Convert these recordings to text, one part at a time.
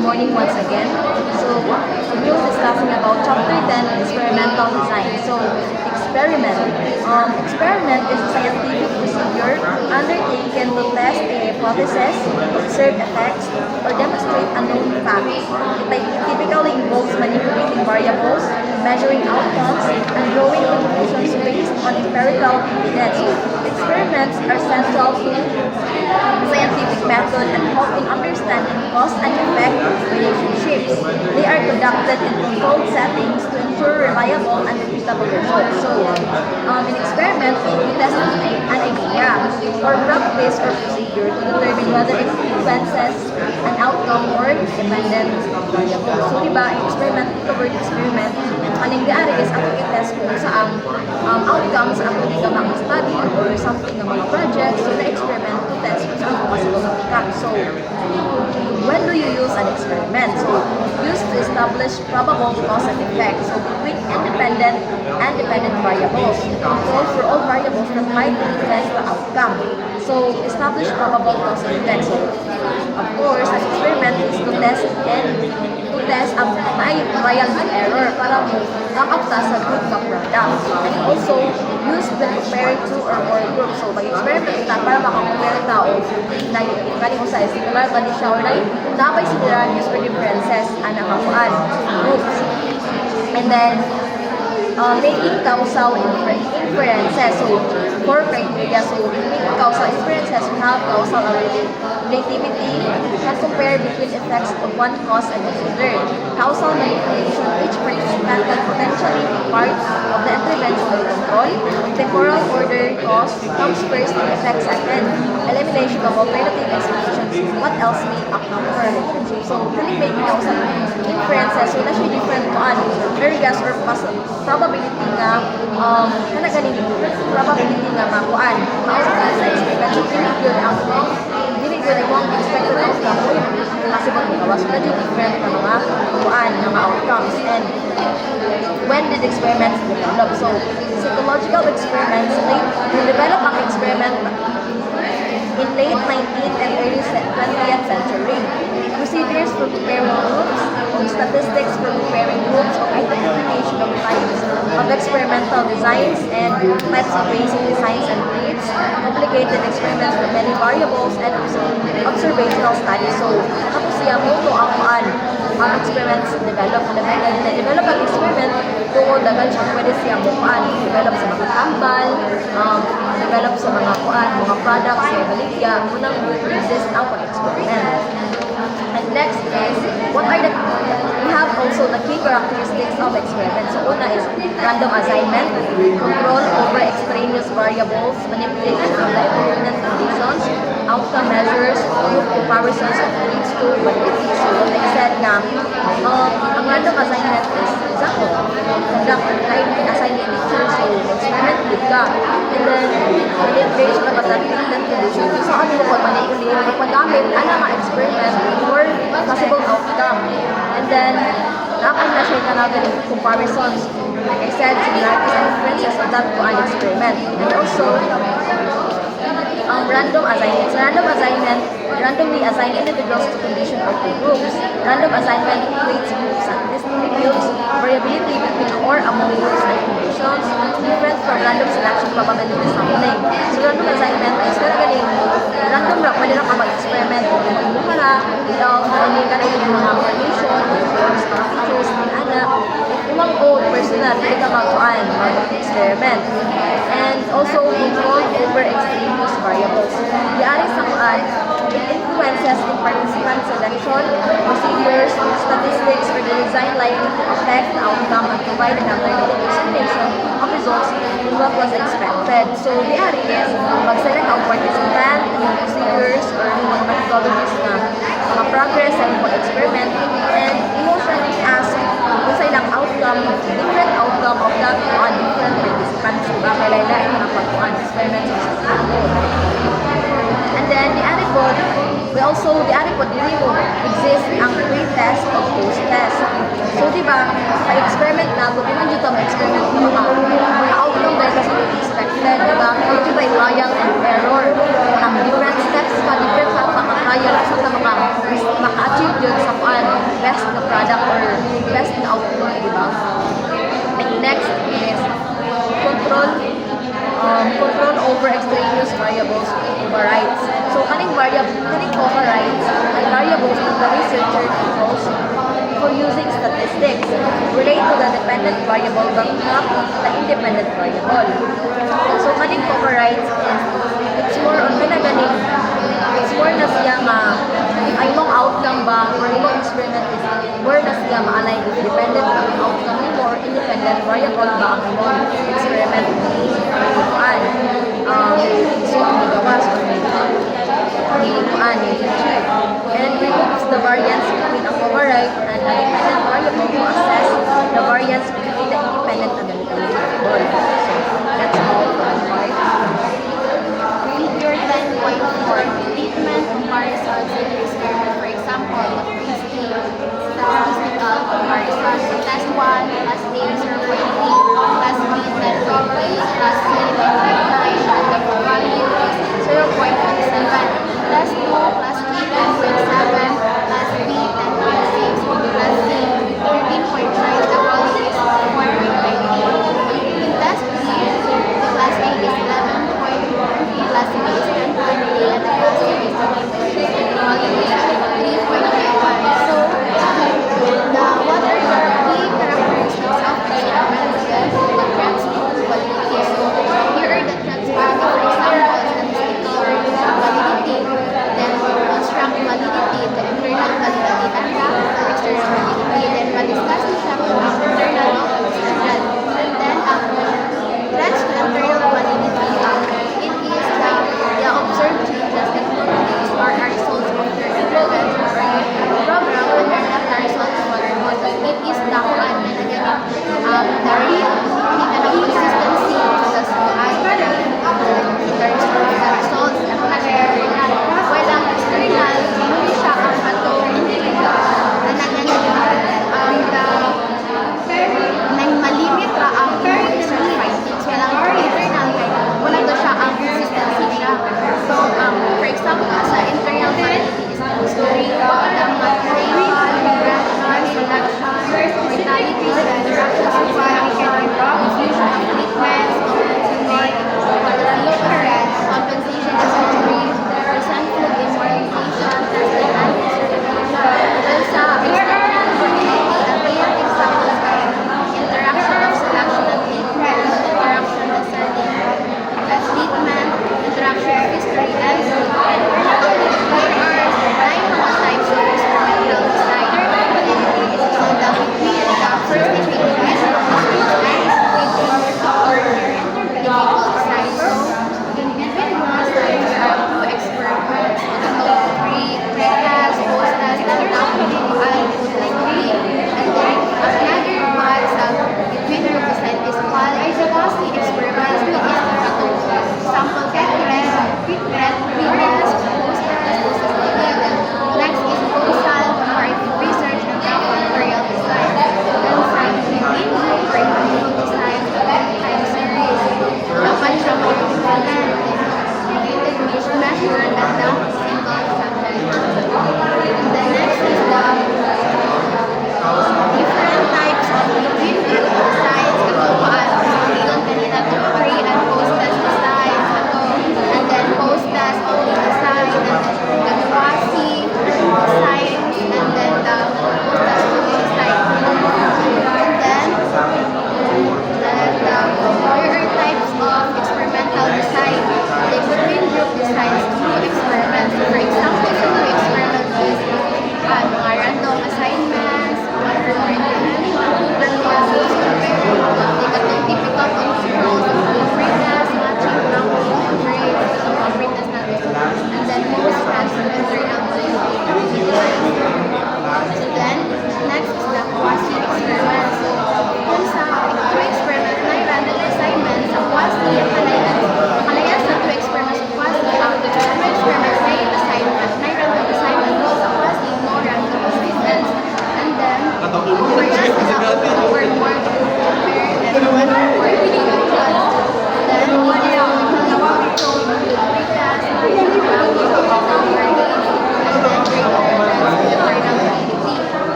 Good morning once again. So, we'll be discussing about Chapter 10, Experimental Design. So, experiment. Experiment is a scientific procedure undertaken to test a hypothesis, observe effects, or demonstrate a known fact. It typically involves manipulating variables, measuring outcomes, and drawing conclusions based on empirical evidence. Experiments are central to scientific method and help in understanding cause and effect relationships. They are conducted in controlled settings to ensure reliable and repeatable results. So, in experiment, we test an idea or practice or procedure to determine whether it influences an outcome or dependent variable. So, diba, in experiment, ito word experiment, aning diari is ako i-test kung saan outcomes ang hindi ka study or something ng mga projects. So, the experiment to test kung saan possible outcome. So, when do you use an experiment? So, used to establish probable cause and effect. So, between independent and dependent variables. Control for all variables that might influence the outcome. So, establish probable cause and effect. So, of course, an experiment is to test ang may trial and error para mo come up sa good ka product. And also, use when comparing two or more groups. So, mag-experiment ka para makakompare tao na kani mo sa similar ba ni siya or na nabay similarities or differences ang nakakuan groups. And then, making causal inferences. So, four criteria. So, making causal inferences, we have causal relativity, can compare between effects of one cause and another. Causal manipulation, each participant can potentially be part of the intervention or control. Temporal order, cause comes first and effect second. Elimination of alternative explanations, what else may account for a relationship. So, making causal inferences, so na siya different areas or probability nga probability nga makuan mausa ka sa experiment so dili gyud ang expected outcome possible mo gawas na different na mga kuan nga outcomes. And when did experiments develop? So psychological experiments develop ang experiment in late 19th and early 20th century. Procedures for preparing groups, statistics for preparing groups, identification of types of experimental designs and types of basic designs and traits, complicated experiments with many variables, and observational studies. So, tapos siya mo to ang experiments develop ang experiment tungkol dagan siya pwede siya mukaan develop sa mga tambal, develop sa mga mga products sa baligya munang resist ang pag-experiment. And next is, we have also the key characteristics of experiments. So, una is random assignment, control over extraneous variables, manipulation of the environment conditions, outcome measures, group comparisons of leads to validity. So, what I said na, ang random assignment is, example, conduct an assignment teacher, so experiment with ka. And then, manipulation of the environment conditions. So, ano mo manipulate, magpagamit, ano nga experiment for possible outcome. And then, na siya ka natin comparisons. Like I said, similarities and differences of that to an experiment. And also, random assignment. So, random assignment, randomly assign individuals to condition or to groups. Random assignment creates groups and distributes variability between or among groups and conditions, different from random selection probability sampling. So, random assignment is galing random lang, pwede na ka mag-experiment kung magbuka na, hindi ka na yung mga formation, features, anak, umang old personal, hindi ka mag-experiment. And also, control over extraneous variables. Diari sa kuan, it influences in participant selection, procedures, statistics, or the design likely to affect the outcome and provide an alternative explanation of results in what was expected. So, diari is, mag-select ang participant, yung procedures, or yung methodologies na mga progress sa yung experiment, and emotionally ask kung sa ilang outcome, different outcome of that on different participants. Diba? Kailangan yung mga pagkuhan experiment sa and then, the aripod, the aripod, dili mo exist ang pre-test o post-test. So, diba, pa-experiment na, kung naman dito ma-experiment ng mga outcome dahil kasi expected, diba? Kung diba yung trial and error, ang different steps pa, different pa maka-trial, sa maka-achieve variables overrides. So kaning overrides ay variables that the researcher chose for using statistics relate to the dependent variable but not the independent variable. So kaning overrides is it's more on pinagaling it's more na siya nga if ay mong outcome ba or imong experiment is more na siya ma-align with dependent ang outcome mo or independent variable ba ang imong experiment hiluan so ang magawas or hiluan and removes the variance between a override and an independent variable to assess the variance between the independent and the independent variable. So that's all for the part. Figure 10.4 treatment comparisons in your experiment. For example, statistical comparison. Test 1 plus A 0.3 plus B 10.3 plus C 10.9 and the value is 0.17. Test 2 plus B 10.7 plus B 10.6 plus C 13.9. The value is 4.19. In test 3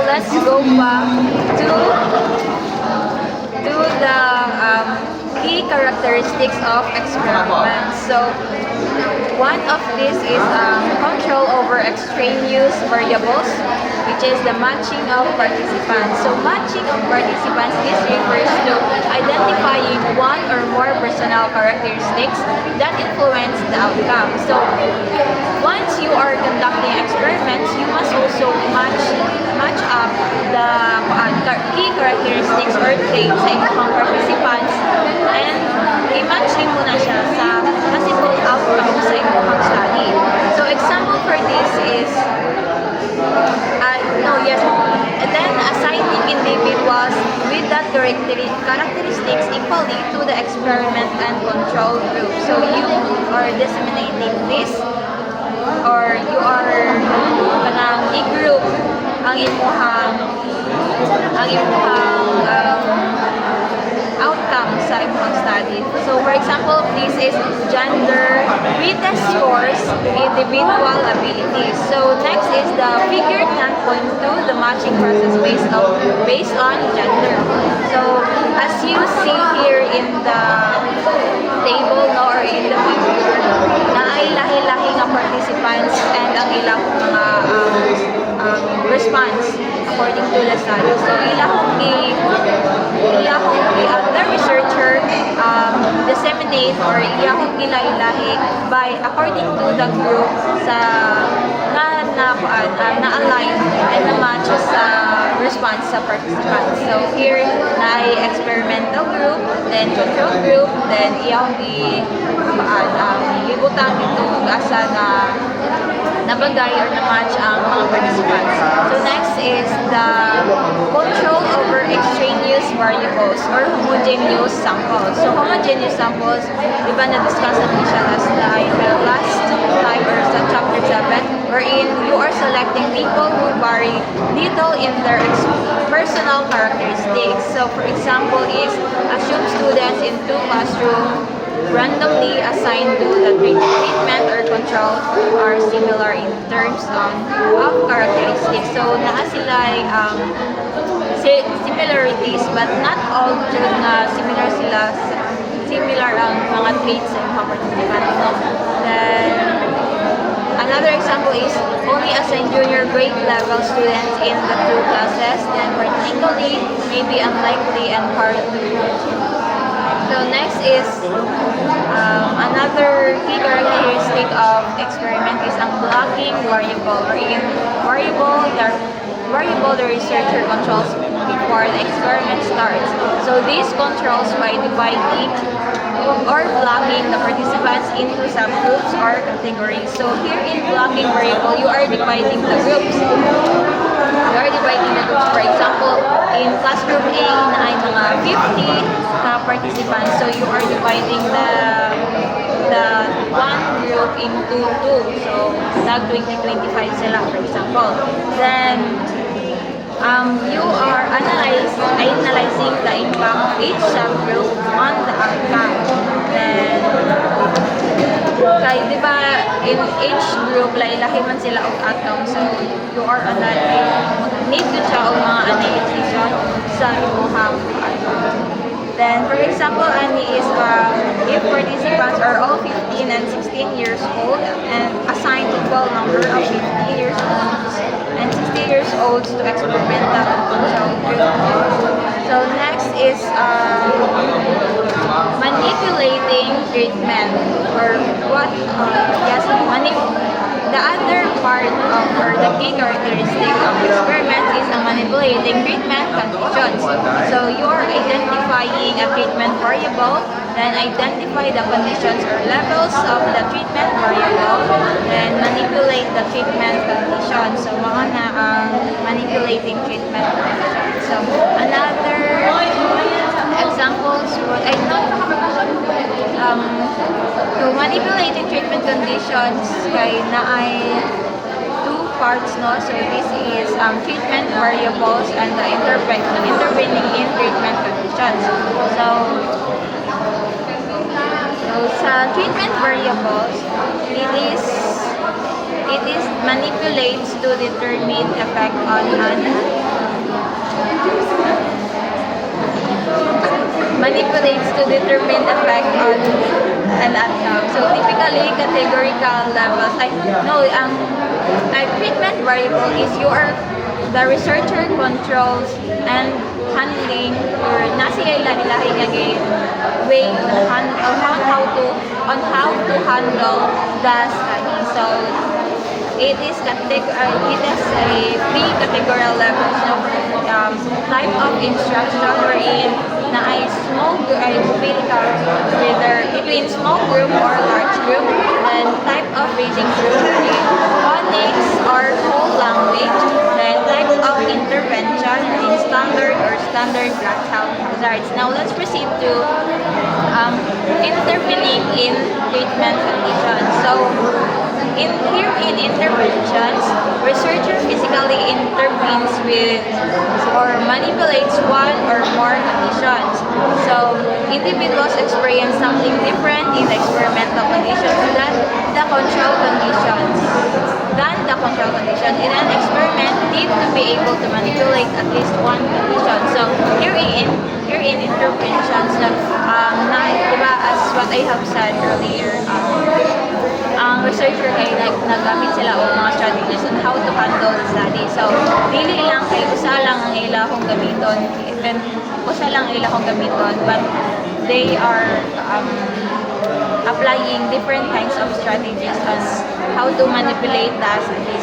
let's go back to the key characteristics of experiments. So one of these is control over extraneous variables, which is the matching of participants. So matching of participants, this refers to identifying one or more personal characteristics that influence the outcome. So once you are conducting experiments, you must also match up the key characteristics or traits sa inyong participants, and i-match din mo na siya sa possible outcome sa inyong study. So example for this is then assigning individuals with that characteristics equally to the experiment and control group. So you are disseminating this, or you are kanang i-group ang imuhang outcome sa imuhang study. So for example, this is gender, retest scores, individual abilities. So next is the figure 10.2, the matching process based on gender. So as you see here in the table or in the figure, na ay lahi-lahi nga participants and ang ilang mga response according to the study. So the researcher disseminate or iyahong ilahi by according to the group sa na-align and na-match sa response sa participants. So here na ay experimental group, then control group, then iyahong ibutang dito asa na nabagay or na-match ang mga participants. So next is the control over extraneous variables or homogeneous samples. So homogeneous samples, di ba na-discuss natin siya last time or sa chapter 7, wherein you are selecting people who vary little in their personal characteristics. So for example is assume students in 2 classrooms randomly assigned to the treatment or control are similar in terms of characteristics. So naa sila similarities, but not all jud na similar ang mga traits sa mga participants. No? Then another example is only assign junior grade level students in the 2 classes, then particularly may be unlikely and hard to achieve. So next is another key characteristic of experiment is ang blocking variable, wherein variable the researcher controls before the experiment starts. So these controls by dividing or blocking the participants into subgroups or categories. So here in blocking variable, you are dividing the groups. For example, in class group A na ay mga 50 ka participants. So you are dividing the one group into 2. So tag 20-25 sila, for example. Then you are analyzing the impact of each subgroup on the outcome. Then kay di ba in each group lahi-lahi man sila og outcome, so you are need to siya og mga analysis sa imong outcome. Then for example, ani is if participants are all 15 and 16 years old and assigned equal number of 15 years old and 60 years old to experimental control group. So next is manipulating treatment, or what the other part of or the key characteristic of experiment is manipulating treatment conditions. So you are identifying a treatment variable, then identify the conditions or levels of the treatment variable, then manipulate the treatment conditions. So mga na manipulating treatment conditions. So another examples would so manipulating treatment conditions kay naay 2 parts, no? So this is treatment variables and the intervening in treatment conditions. So sa treatment variables, it is manipulates to determine effect on an manipulates to determine effect on an outcome. So typically, categorical levels, a treatment variable is the researcher controls and handling or nasa ila nila hingagay way on how to handle the study. So it is a three categorical levels of type of instruction wherein na ay small ay pili ka whether between small group or large group, then type of reading group is phonics or whole language, then type of intervention in standard or standard black hazards. Now let's proceed to intervening in treatment conditions. So in interventions, researcher physically intervenes with or manipulates one or more conditions. So individuals experience something different in the experimental conditions than the control conditions. In an experiment, need to be able to manipulate at least one condition. So here in interventions, diba, as what I have said earlier, ang researcher kay nagamit sila o mga strategies on how to handle the study. So, dili lang kay usa lang ang ilahong gamiton, even usa lang ang ilahong gamiton, but they are applying different kinds of strategies on how to manipulate the study.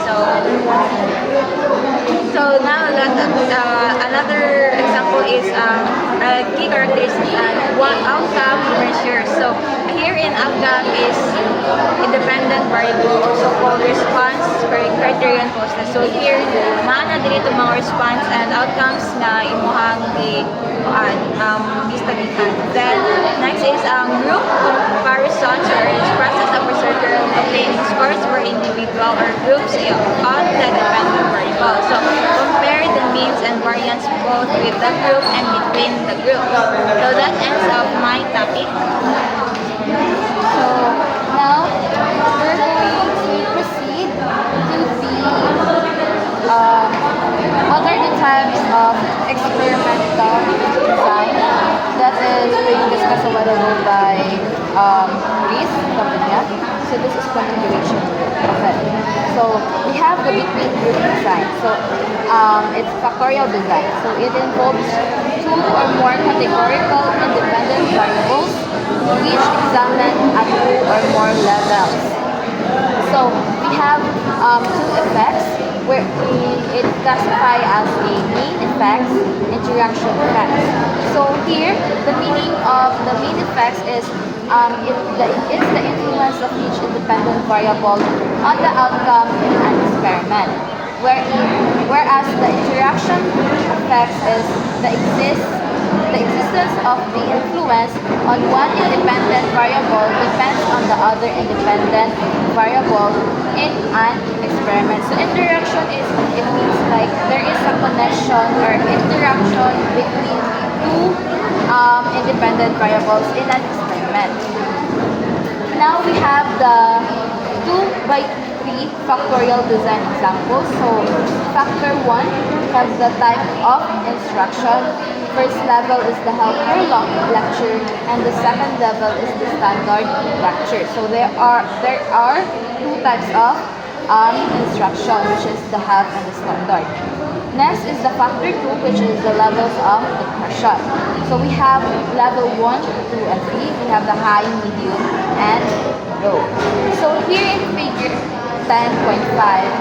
So now another example is a key characteristic and one outcome measures. So here in outcome is independent variable, also called response criterion process. So here, maana dito mga response and outcomes na imuhang gistagihan. Then next is group comparisons or is process of researcher obtaining scores for individual or groups on the dependent variable. So compare the means and variance both with the group and between the groups. So that ends up my topic. So now we're going to proceed to what are the types of experimental design that is being discussed a while ago by Reese Cambria. So this is continuation of it. So we have the between group design. So it's factorial design. So it involves two or more categorical independent variables which examine at two or more levels. So we have two effects where it classifies as a main effects, interaction effects. So here, the meaning of the main effects is it's the influence of each independent variable on the outcome in an experiment. Whereas the interaction effects is the existence of the influence on one independent variable depends on the other independent variable in an experiment. So interaction it means like there is a connection or interaction between two independent variables in an experiment. Now we have the 2x3 factorial design examples. So factor 1 has the type of instruction. First level is the helper long lecture and the second level is the standard lecture. So there are two types of instruction, which is the help and the standard. Next is the factor 2, which is the levels of depression. So we have level 1, 2, and 3. We have the high, medium, and low. So here in figure 10.5,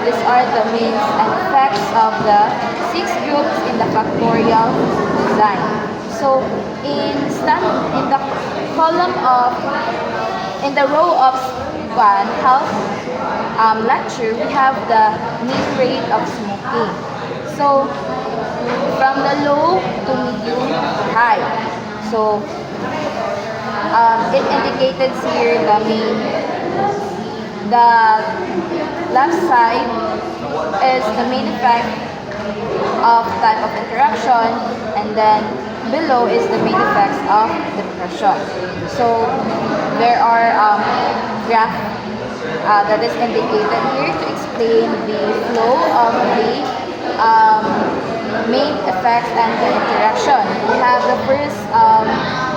these are the means and effects of the 6 groups in the factorial design. So in the column of, in the row of health lecture, we have the mean rate of smoking. So from the low to medium, high. So it indicated here the left side is the main effect of type of interaction, and then below is the main effects of depression. So there are graph that is indicated here to explain the flow of the main effects and the interaction. We have the first,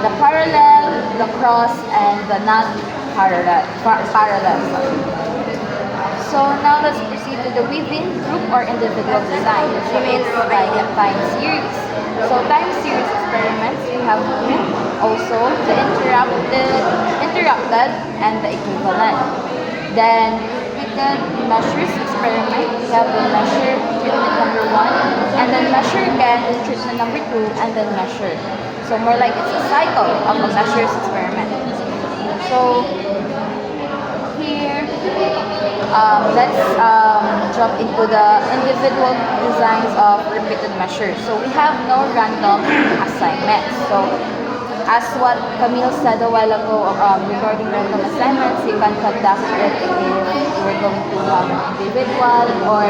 the parallel, the cross, and the non-parallel. Sorry. So now let's proceed to the within group or individual design. So it's like a time series. So time series experiments, we have two. Also the interrupted, and the equivalent. Then repeated measures experiment, we have the measure treatment number 1, and then measure again in treatment number 2, and then measure. So more like it's a cycle of a measures experiment. So here, let's jump into the individual designs of repeated measures. So we have no random assignments. So as what Camille said a while ago regarding random assignments, you can conduct it if you are going to have an individual, or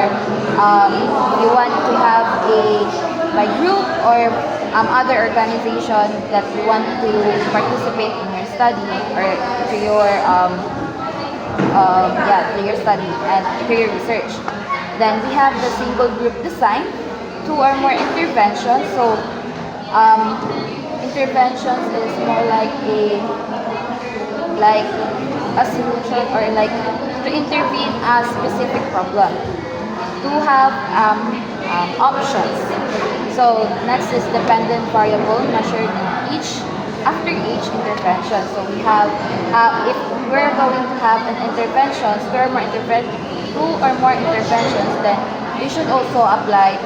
you want to have a by group, or other organization that you want to participate in your study, or to your to your study and to your research. Then we have the single group design, 2 or more interventions. So interventions is more like a solution, or like to intervene a specific problem. To have options. So next is dependent variable measured after each intervention. So we have if we're going to have an intervention, 2 or more interventions, then you should also apply,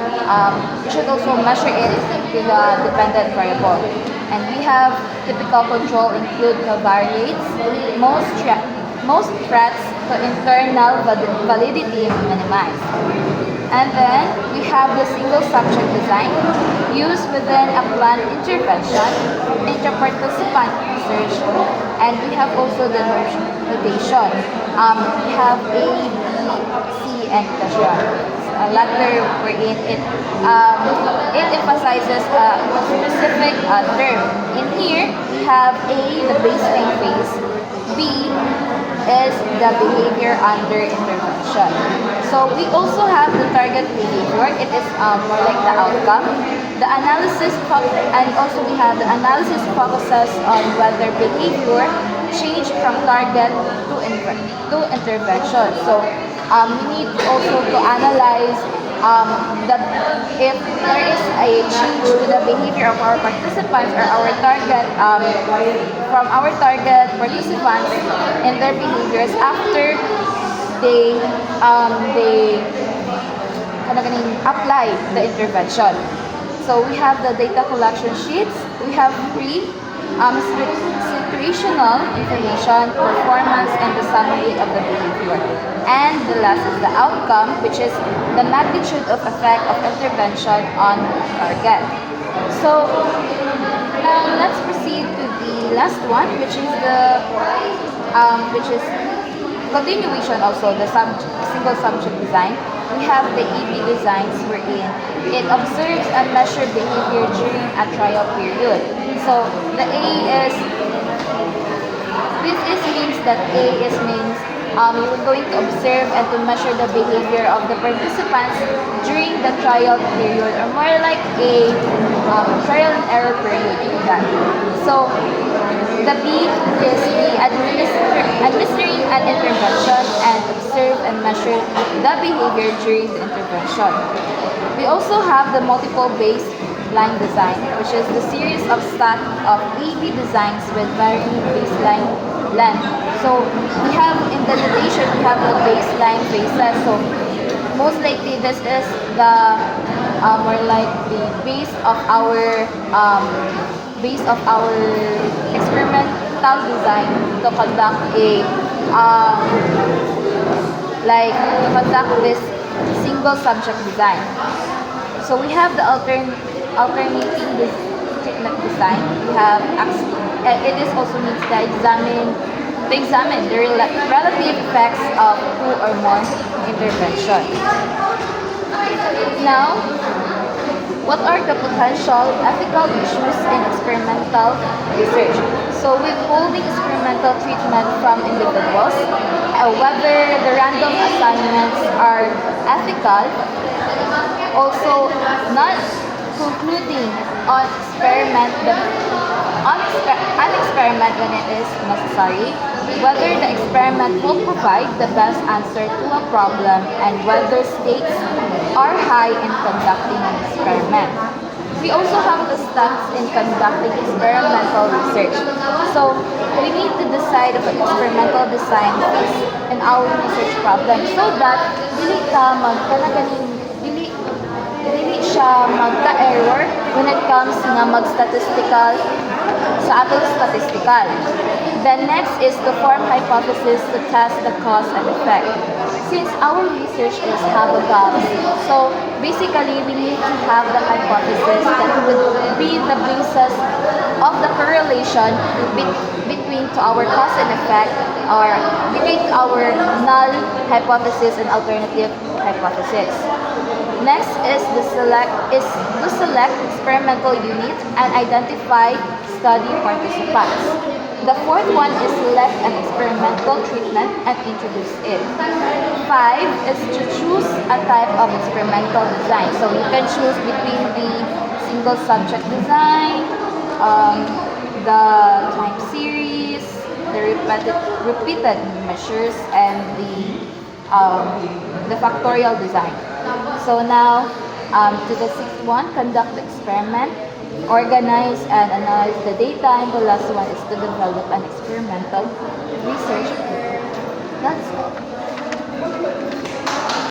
you should also measure it to the dependent variable. And we have typical control include covariates, most threats to internal validity minimized. And then we have the single subject design used within a planned intervention, inter-participant research, and we have also the notation. We have A, B, C, and tertiary. A letter wherein it emphasizes a specific term. In here, we have A, the baseline phase, B is the behavior under intervention. So we also have the target behavior. It is more like the outcome. The analysis and also we have the analysis focuses on whether behavior changed from target to intervention. So we need also to analyze that if there is a change to the behavior of our participants, or our target from our target participants in their behaviors after they apply the intervention. So we have the data collection sheets. We have 3 situational information, performance, and the summary of the behavior. And the last is the outcome, which is the magnitude of effect of intervention on target. So now let's proceed to the last one, which is the continuation, also the single subject design. We have the EB designs wherein it observes and measures behavior during a trial period. So the A is, means that A means you're going to observe and to measure the behavior of the participants during the trial period, or more like a trial and error period in that. So the B is the administering an intervention and observe and measure the behavior during the intervention. We also have the multiple baseline design, which is the series of stack of AB designs with varying baseline length. So we have in the notation, we have the baseline phases. So most likely this is the more like the base of our experimental design to conduct this single subject design. So we have the alternating treatment design. We have it is also needs to examine the relative effects of 2 or more interventions. Now, what are the potential ethical issues in experimental research? So withholding experimental treatment from individuals, whether the random assignments are ethical, also not concluding on an experiment when it is necessary, whether the experiment will provide the best answer to a problem, and whether stakes are high in conducting an experiment. We also have the steps in conducting experimental research. So we need to decide if an experimental design fits in our research problem so that dili siya magka-error when it comes nga mag-statistical sa atong statistical. Then next is to form hypothesis to test the cause and effect. Since our research is have a gaps, so basically we need to have the hypothesis that would be the basis of the correlation between to our cause and effect, or between our null hypothesis and alternative hypothesis. Next is to select experimental unit and identify study participants. The fourth one is select an experimental treatment and introduce it. 5 is to choose a type of experimental design. So you can choose between the single subject design, the time series, the repeated measures, and the factorial design. So now, to the sixth one, conduct the experiment, organize and analyze the data, and the last one is to develop an experimental research paper. That's it.